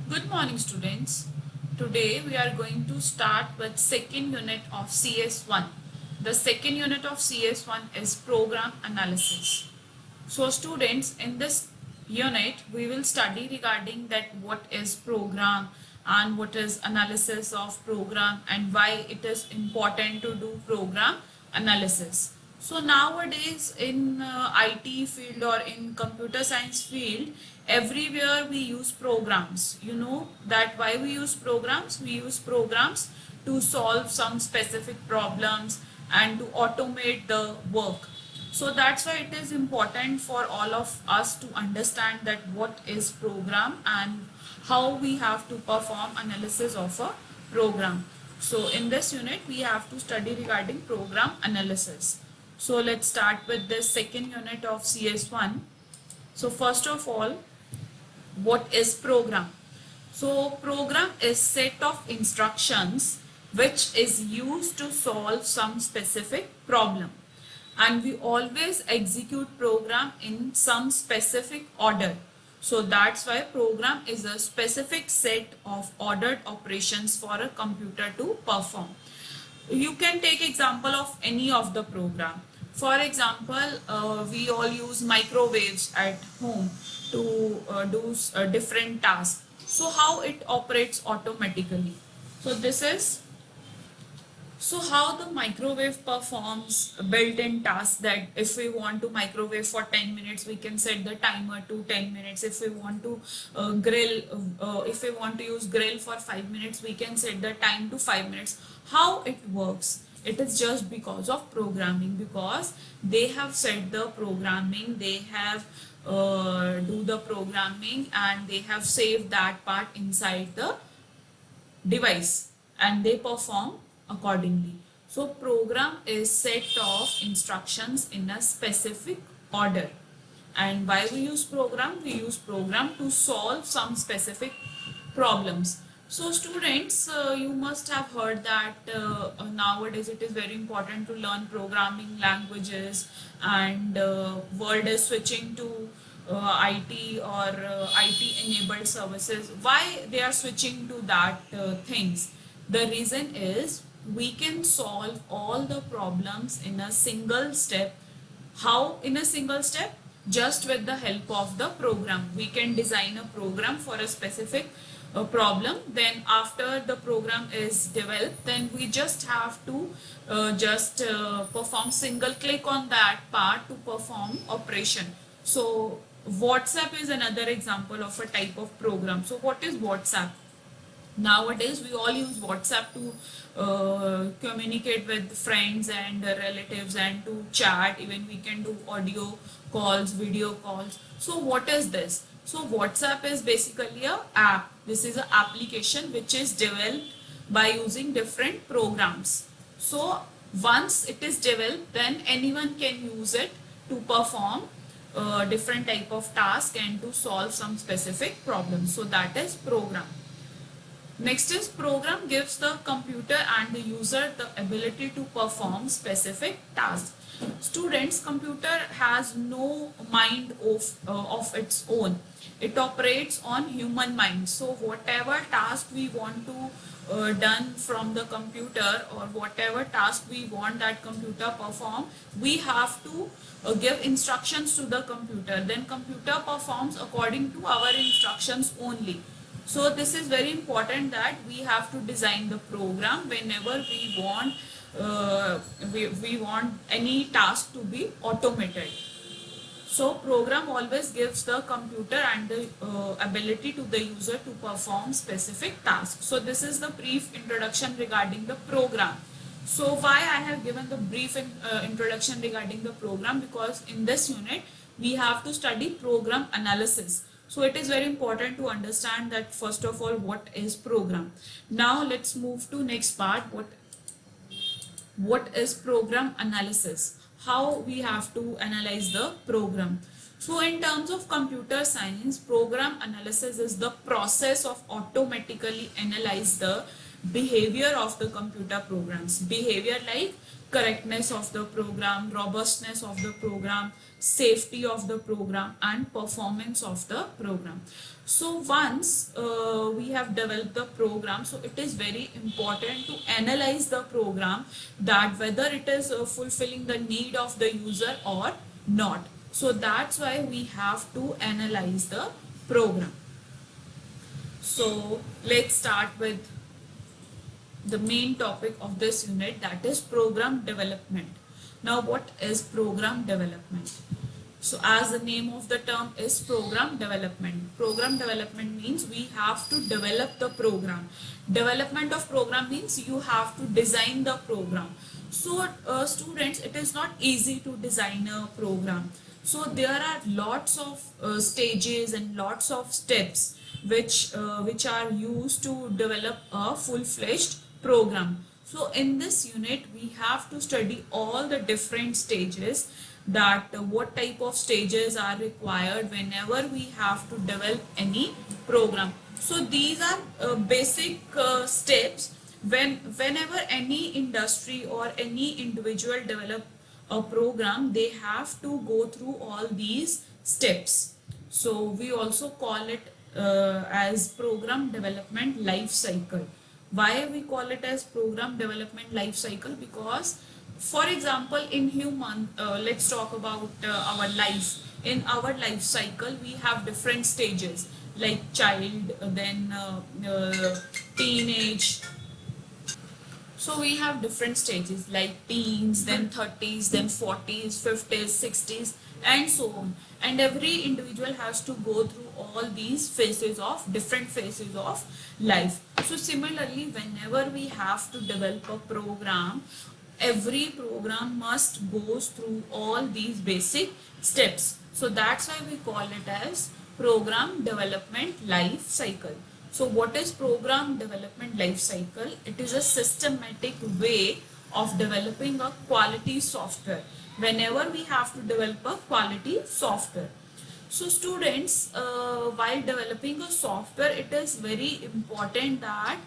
Good morning, students. Today we are going to start with second unit of CS1. The second unit of CS1 is program analysis. So students, in this unit we will study regarding that what is program and what is analysis of program and why it is important to do program analysis. So nowadays in IT field or in computer science field, everywhere we use programs. You know that why we use programs? We use programs to solve some specific problems and to automate the work. So that's why it is important for all of us to understand that what is program and how we have to perform analysis of a program. So in this unit we have to study regarding program analysis. So let's start with the second unit of CS1. So first of all, what is program? So program is set of instructions which is used to solve some specific problem, and we always execute program in some specific order. So that's why program is a specific set of ordered operations for a computer to perform. You can take example of any of the program. For example, we all use microwaves at home to do different tasks. So how it operates automatically? So this is so how the microwave performs built-in tasks, that if we want to microwave for 10 minutes, we can set the timer to 10 minutes. If we want to if we want to use grill for 5 minutes, we can set the time to 5 minutes. How it works? It is just because of programming, because they have set the programming, they have do the programming and they have saved that part inside the device and they perform accordingly. So program is set of instructions in a specific order. And why we use program? We use program to solve some specific problems. So students, you must have heard that nowadays it is very important to learn programming languages, and world is switching to IT or IT enabled services. Why they are switching to that things? The reason is we can solve all the problems in a single step. How in a single step? Just with the help of the program. We can design a program for a specific problem. Then after the program is developed, then we just have to just perform single click on that part to perform operation. So WhatsApp is another example of a type of program. So what is WhatsApp? Nowadays we all use WhatsApp to communicate with friends and relatives and to chat. Even we can do audio calls, video calls. So what is this? So WhatsApp is basically a app. This is an application which is developed by using different programs. So once it is developed, then anyone can use it to perform different type of task and to solve some specific problems. So that is program. Next is program gives the computer and the user the ability to perform specific tasks. Students, computer has no mind of its own. It operates on human mind. So whatever task we want to done from the computer, or whatever task we want that computer perform, we have to give instructions to the computer. Then computer performs according to our instructions only. So this is very important that we have to design the program whenever we want any task to be automated. So program always gives the computer and the ability to the user to perform specific tasks. So this is the brief introduction regarding the program. So why I have given the brief introduction regarding the program? Because in this unit we have to study program analysis. So it is very important to understand that first of all what is program. Now let's move to next part. What is program analysis? How we have to analyze the program? So in terms of computer science, program analysis is the process of automatically analyze the behavior of the computer programs. Behavior like correctness of the program, robustness of the program, safety of the program, and performance of the program. So once we have developed the program, so it is very important to analyze the program, that whether it is fulfilling the need of the user or not. So that's why we have to analyze the program. So let's start with the main topic of this unit, that is program development. Now what is program development? So as the name of the term is program development. Program development means we have to develop the program. Development of program means you have to design the program. So students, it is not easy to design a program. So there are lots of stages and lots of steps which are used to develop a full-fledged program. So in this unit we have to study all the different stages, that what type of stages are required whenever we have to develop any program. So these are basic steps whenever any industry or any individual develop a program, they have to go through all these steps. So we also call it as program development life cycle. Why we call it as program development life cycle? Because for example, in human, let's talk about our life. In our life cycle, we have different stages like child, then teenage. So we have different stages like teens, then 30s, then 40s, 50s, 60s, and so on. And every individual has to go through all these phases of different phases of life. So similarly, whenever we have to develop a program, every program must goes through all these basic steps. So that's why we call it as program development life cycle. So what is program development life cycle? It is a systematic way of developing a quality software. Whenever we have to develop a quality software. So students, while developing a software, it is very important that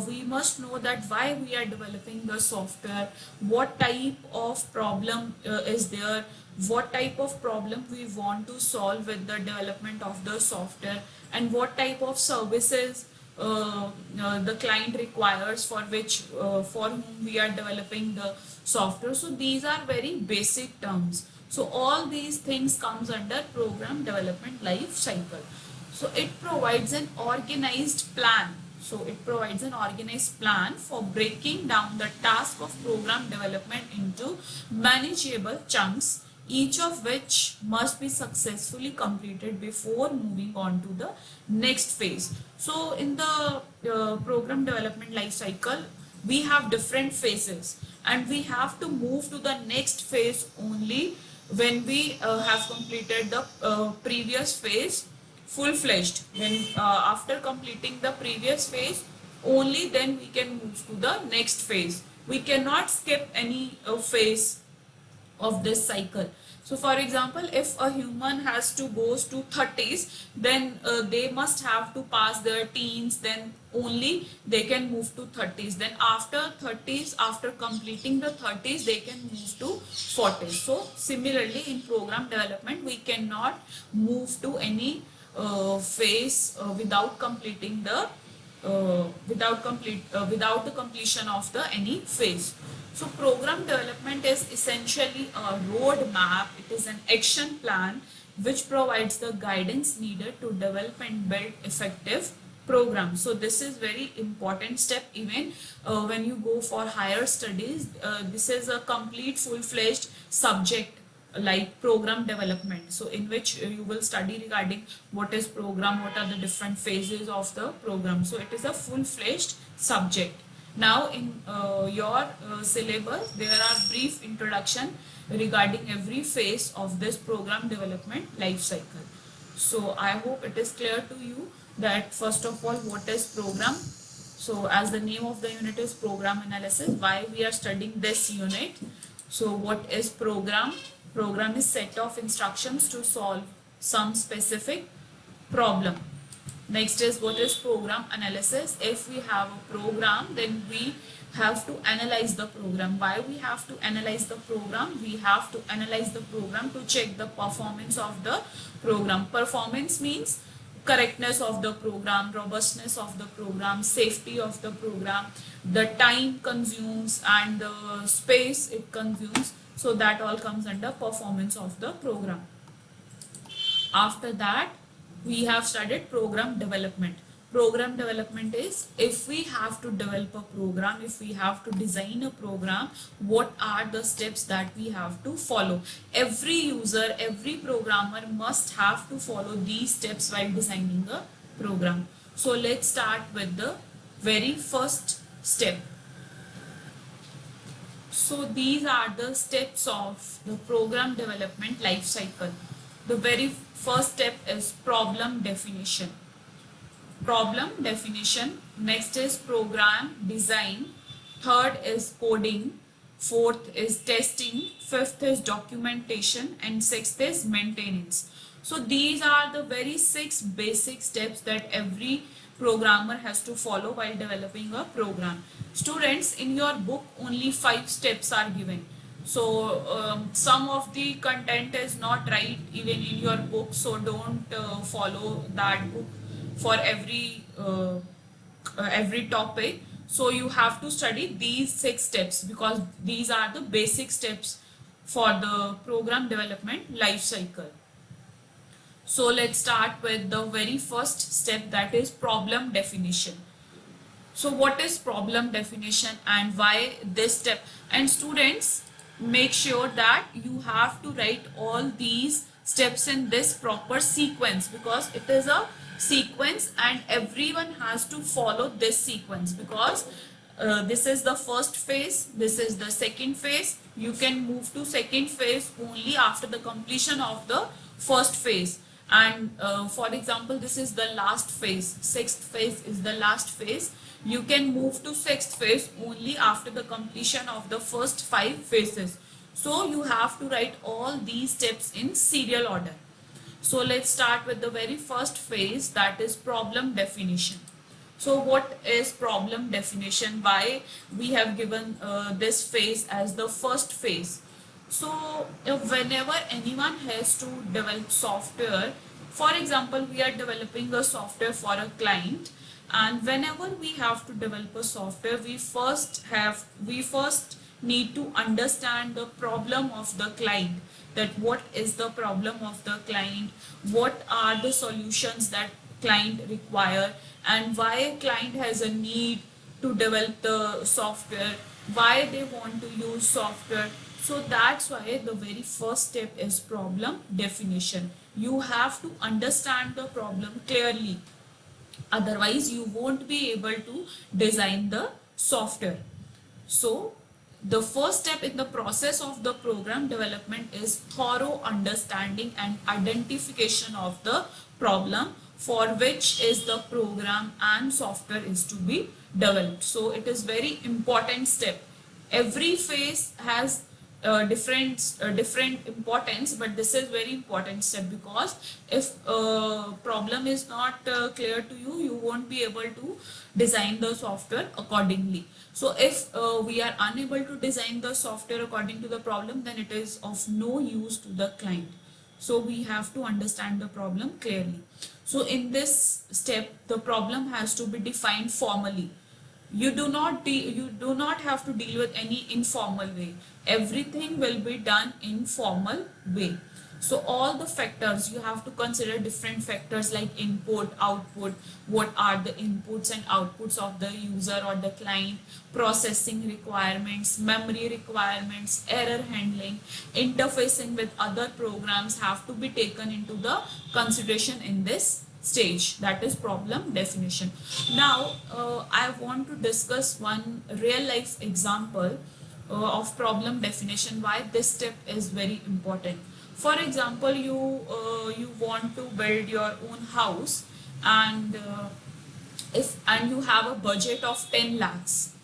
we must know that why we are developing the software, what type of problem is there, what type of problem we want to solve with the development of the software, and what type of services the client requires for which for whom we are developing the software. So these are very basic terms. So all these things comes under program development life cycle. So it provides an organized plan. So it provides an organized plan for breaking down the task of program development into manageable chunks, each of which must be successfully completed before moving on to the next phase. So in the program development life cycle, we have different phases, and we have to move to the next phase only when we have completed the previous phase full-fledged. When after completing the previous phase, only then we can move to the next phase. We cannot skip any phase of this cycle. So for example, if a human has to goes to 30s, then they must have to pass their teens, then only they can move to 30s. Then after 30s, after completing the 30s, they can move to 40s. So similarly, in program development, we cannot move to any phase without completing the without the completion of the any phase. So program development is essentially a roadmap. It is an action plan which provides the guidance needed to develop and build effective programs. So this is very important step even when you go for higher studies. This is a complete full-fledged subject like program development, so in which you will study regarding what is program, what are the different phases of the program. So it is a full-fledged subject. Now in your syllabus there are brief introduction regarding every phase of this program development life cycle. So I hope it is clear to you that first of all what is program. So as the name of the unit is program analysis, why we are studying this unit. So what is program? Program is set of instructions to solve some specific problem. Next is what is program analysis. If we have a program, then we have to analyze the program. Why we have to analyze the program? We have to analyze the program to check the performance of the program. Performance means correctness of the program, robustness of the program, safety of the program, the time consumes and the space it consumes. So that all comes under performance of the program. After that, we have studied program development. Program development is if we have to develop a program, if we have to design a program, what are the steps that we have to follow. Every user, every programmer must have to follow these steps while designing a program. So let's start with the very first step. So these are the steps of the program development life cycle. The very first step is problem definition. Problem definition. Next is program design. Third is coding. Fourth is testing. Fifth is documentation. And sixth is maintenance. So these are the very 6 basic steps that every programmer has to follow while developing a program. Students, in your book only 5 steps are given. So some of the content is not right even in your book, so don't follow that book for every topic. So you have to study these 6 steps because these are the basic steps for the program development life cycle. So let's start with the very first step, that is problem definition. So what is problem definition and why this step? And students, make sure that you have to write all these steps in this proper sequence because it is a sequence and everyone has to follow this sequence because this is the first phase, this is the second phase. You can move to second phase only after the completion of the first phase. And for example, this is the last phase, 6th phase is the last phase. You can move to 6th phase only after the completion of the first 5 phases. So you have to write all these steps in serial order. So let's start with the very first phase, that is problem definition. So what is problem definition? Why we have given this phase as the first phase? So whenever anyone has to develop software, for example, we are developing a software for a client, and whenever we have to develop a software, we first need to understand the problem of the client, that what is the problem of the client, what are the solutions that client require, and why client has a need to develop the software, why they want to use software. So that's why the very first step is problem definition. You have to understand the problem clearly, otherwise you won't be able to design the software. So the first step in the process of the program development is thorough understanding and identification of the problem for which is the program and software is to be developed. So it is very important step. Every phase has different importance, but this is very important step because if problem is not clear to you, you won't be able to design the software accordingly. So if we are unable to design the software according to the problem, then it is of no use to the client. So we have to understand the problem clearly. So in this step, the problem has to be defined formally. You do not have to deal with any informal way. Everything will be done in formal way. So all the factors, you have to consider different factors like input, output, what are the inputs and outputs of the user or the client, processing requirements, memory requirements, error handling, interfacing with other programs have to be taken into the consideration in this stage, that is problem definition. Now I want to discuss one real life example of problem definition, why this step is very important. For example, you want to build your own house and you have a budget of 10 lakhs.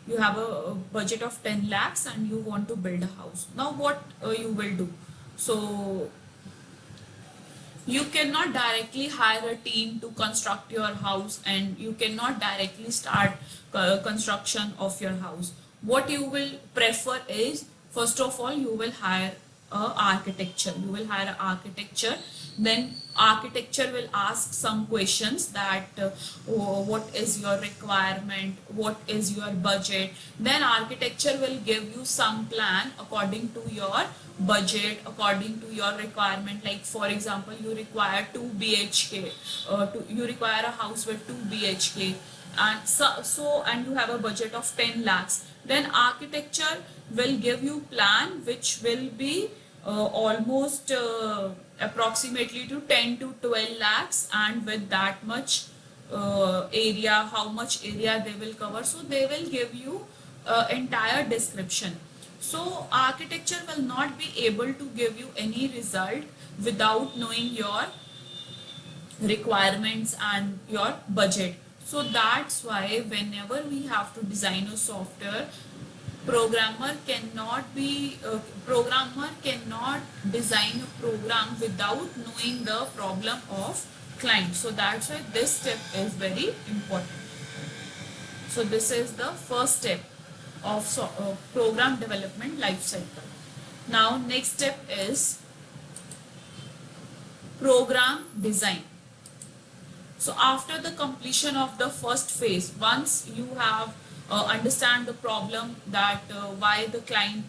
You have a budget of 10 lakhs and you want to build a house. Now what you will do? So you cannot directly hire a team to construct your house and you cannot directly start construction of your house. What you will prefer is, first of all, you will hire architecture. You will hire an architecture. Then architecture will ask some questions that what is your requirement, what is your budget. Then architecture will give you some plan according to your budget, according to your requirement. Like for example, you require 2 BHK, you require a house with 2 BHK, and and you have a budget of 10 lakhs. Then architecture will give you plan which will be almost approximately to 10 to 12 lakhs, and with that much area, how much area they will cover. So they will give you entire description. So architecture will not be able to give you any result without knowing your requirements and your budget. So that's why whenever we have to design a software, programmer cannot design a program without knowing the problem of client. So that's why this step is very important. So this is the first step of program development life cycle. Now next step is program design. So after the completion of the first phase, once you have understand the problem, that why the client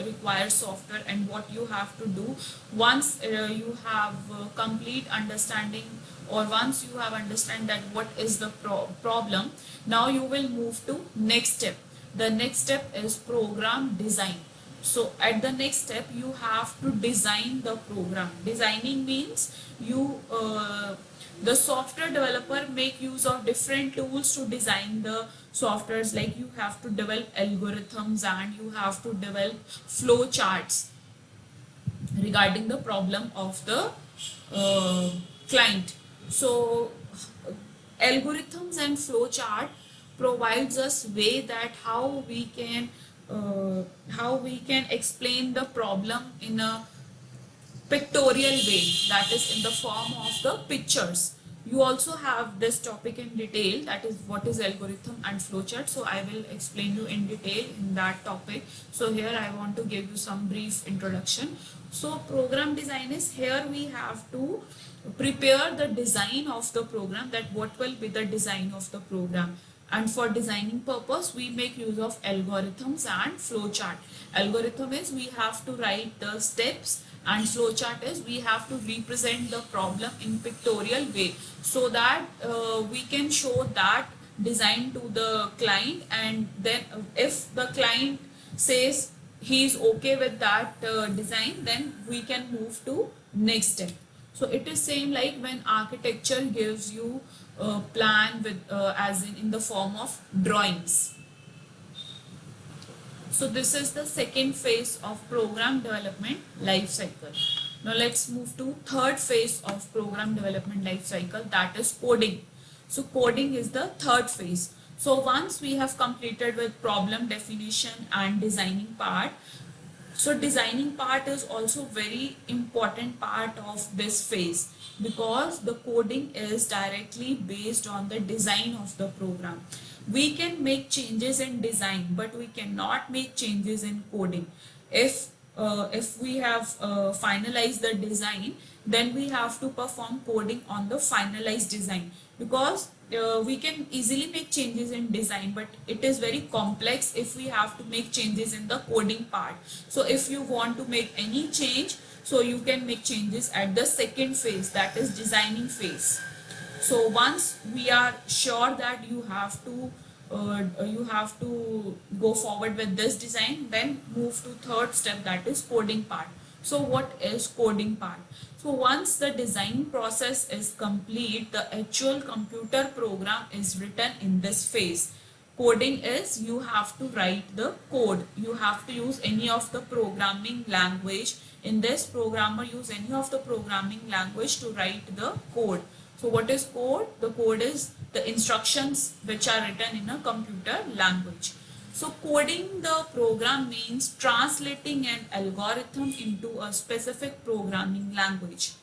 requires software and what you have to do, once you have complete understanding, or once you have understand that what is the problem, now you will move to next step. The next step is program design. So at the next step you have to design the program. Designing means you the software developer make use of different tools to design the softwares. Like you have to develop algorithms and you have to develop flow charts regarding the problem of the client. So algorithms and flow chart provides us way that how we can explain the problem in a pictorial way, that is in the form of the pictures. You also have this topic in detail, that is what is algorithm and flowchart. So I will explain you in detail in that topic. So here I want to give you some brief introduction. So program design is, here we have to prepare the design of the program, that what will be the design of the program. And for designing purpose we make use of algorithms and flowchart. Algorithm is we have to write the steps, and flowchart is we have to represent the problem in pictorial way, so that we can show that design to the client, and then if the client says he is okay with that design, then we can move to next step. So it is same like when architecture gives you a plan with as in the form of drawings. So this is the second phase of program development life cycle. Now let's move to third phase of program development life cycle, that is coding. So coding is the third phase. So once we have completed with problem definition and designing part, so designing part is also very important part of this phase, because the coding is directly based on the design of the program. We can make changes in design, but we cannot make changes in coding. If we have finalized the design, then we have to perform coding on the finalized design, because we can easily make changes in design, but it is very complex if we have to make changes in the coding part. So if you want to make any change, so you can make changes at the second phase, that is designing phase. So once we are sure that you have to go forward with this design, then move to third step, that is coding part. So what is coding part? So once the design process is complete, the actual computer program is written in this phase. Coding is you have to write the code. You have to use any of the programming language. In this, programmer use any of the programming language to write the code. So what is code? The code is the instructions which are written in a computer language. So coding the program means translating an algorithm into a specific programming language.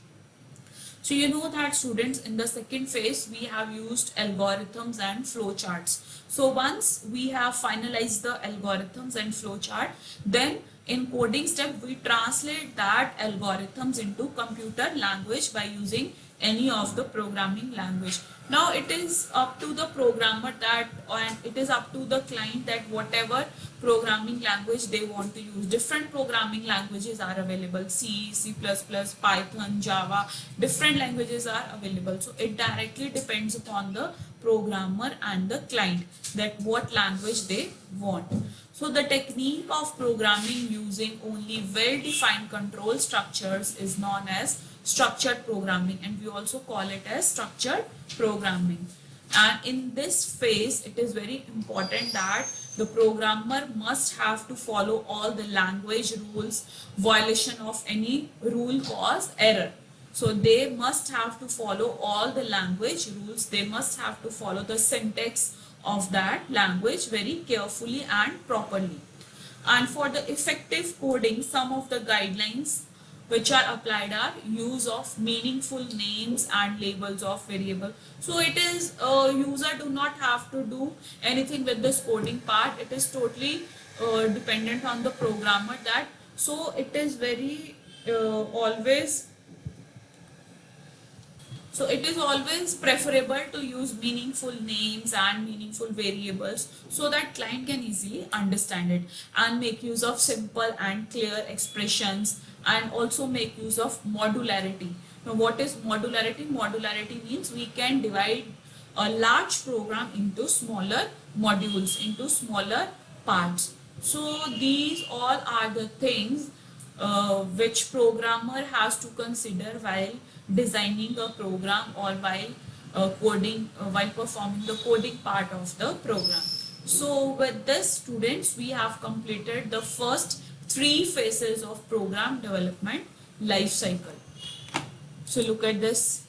So you know that students, in the second phase we have used algorithms and flowcharts. So once we have finalized the algorithms and flowchart, then in coding step we translate that algorithms into computer language by using any of the programming language. Now it is up to the programmer that, and it is up to the client that whatever programming language they want to use. Different programming languages are available: C, C++, Python, Java. Different languages are available. So it directly depends upon the programmer and the client that what language they want. So the technique of programming using only well-defined control structures is known as structured programming, and we also call it as structured programming. And in this phase, it is very important that the programmer must have to follow all the language rules. Violation of any rule cause error. So they must have to follow all the language rules. They must have to follow the syntax of that language very carefully and properly. And for the effective coding, some of the guidelines which are applied are use of meaningful names and labels of variable. So it is user do not have to do anything with this coding part. It is totally dependent on the programmer that. So it is very always so it is always preferable to use meaningful names and meaningful variables so that client can easily understand it, and make use of simple and clear expressions, and also make use of modularity. Now what is modularity? Modularity means we can divide a large program into smaller modules, into smaller parts. So these all are the things which programmer has to consider while designing a program, or while while performing the coding part of the program. So with this, students, we have completed the first three phases of program development life cycle. So look at this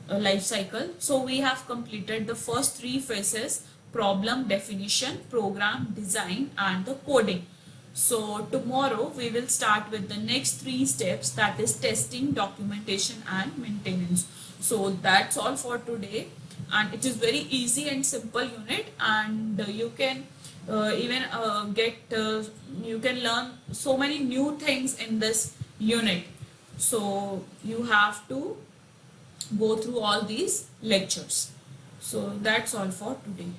life cycle. So we have completed the first three phases: problem definition, program design, and the coding. So tomorrow we will start with the next three steps, that is testing, documentation, and maintenance. So that's all for today, and it is very easy and simple unit, and you can even you can learn so many new things in this unit. So you have to go through all these lectures. So that's all for today.